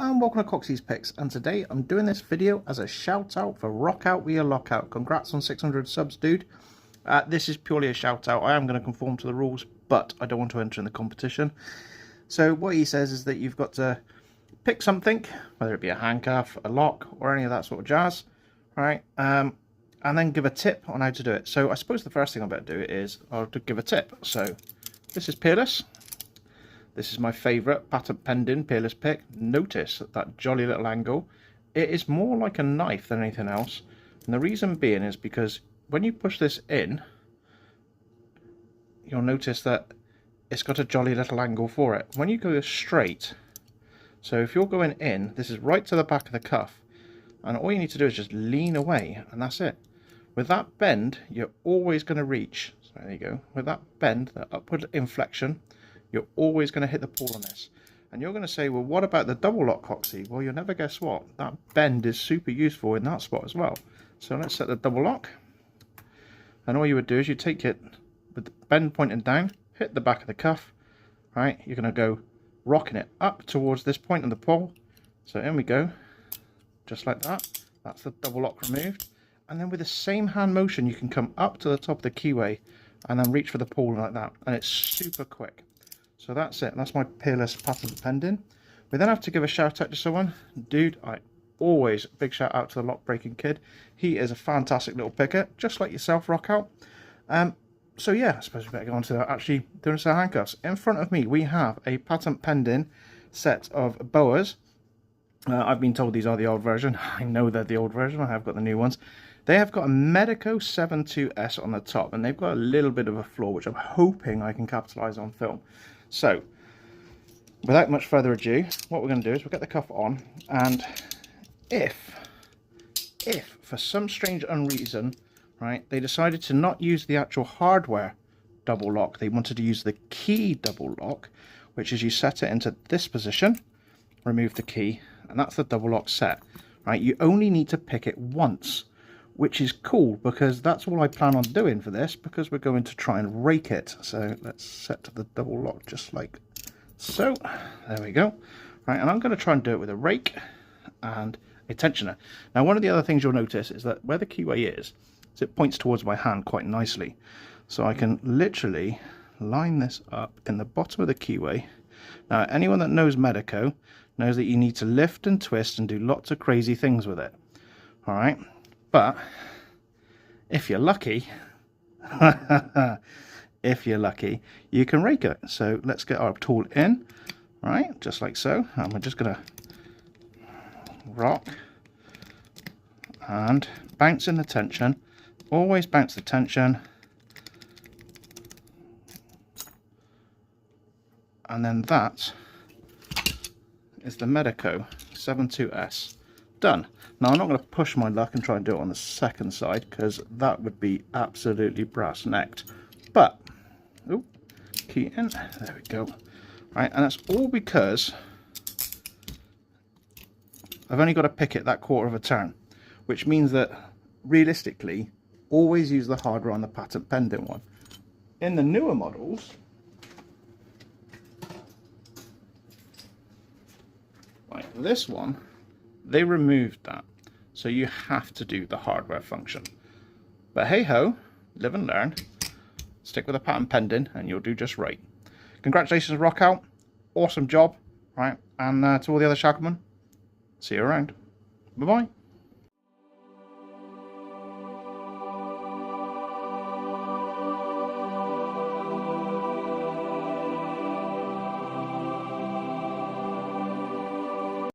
and welcome to Coxie's Picks, and today I'm doing this video as a shout out for Rockout via Lockout. Congrats on 600 subs, dude. This is purely a shout out. I am going to conform to the rules, but I don't want to enter in the competition. So what he says is that you've got to pick something, whether it be a handcuff, a lock, or any of that sort of jazz, right? And then give a tip on how to do it. So I suppose the first thing I better do is I'll give a tip. So this is Peerless. This is my favourite patent pending Peerless pick. Notice that jolly little angle. It is more like a knife than anything else. And the reason being is because when you push this in, you'll notice that it's got a jolly little angle for it. When you go straight, so if you're going in, this is right to the back of the cuff. And all you need to do is just lean away, and that's it. With that bend, you're always going to reach. So there you go. With that bend, that upward inflection, you're always going to hit the pool on this. And you're going to say, well, what about the double lock, Coxie? Well, you'll never guess what. That bend is super useful in that spot as well. So let's set the double lock. And all you would do is you take it with the bend pointing down, hit the back of the cuff, right? You're going to go rocking it up towards this point of the pole. So in we go, just like that. That's the double lock removed. And then with the same hand motion, you can come up to the top of the keyway and then reach for the pool like that. And it's super quick. So that's it. That's my Peerless patent pending. We then have to give a shout out to someone. Dude, big shout out to the lock breaking kid. He is a fantastic little picker, just like yourself, Rockout. So yeah, I suppose we better go on to actually doing some handcuffs. In front of me, we have a patent pending set of boas. I've been told these are the old version. I know they're the old version. I have got the new ones. They have got a Medico 72S on the top, and they've got a little bit of a flaw, which I'm hoping I can capitalize on film. So, without much further ado, what we're going to do is we'll get the cuff on, and if for some strange unreason, right, they decided to not use the actual hardware double lock, they wanted to use the key double lock, which is you set it into this position, remove the key, and that's the double lock set, right? You only need to pick it once, which is cool because that's all I plan on doing for this, because we're going to try and rake it. So let's set to the double lock just like so. There we go. Right, and I'm going to try and do it with a rake and a tensioner. Now, one of the other things you'll notice is that where the keyway is it points towards my hand quite nicely. So I can literally line this up in the bottom of the keyway. Now, anyone that knows Medico knows that you need to lift and twist and do lots of crazy things with it. All right. But if you're lucky, you can rake it. So let's get our tool in, right, just like so. And we're just going to rock and bounce in the tension. Always bounce the tension. And then that is the Medico 72S. Done. Now, I'm not going to push my luck and try and do it on the second side, because that would be absolutely brass-necked. But, oh, key in, there we go. Right, and that's all because I've only got to pick it that quarter of a turn, which means that, realistically, always use the hardware on the patent pending one. In the newer models, like this one, they removed that, so you have to do the hardware function. But hey ho, live and learn. Stick with the patent pending and you'll do just right. Congratulations, Rockout. Awesome job. Right, and to all the other shacklemen, see you around. Bye bye.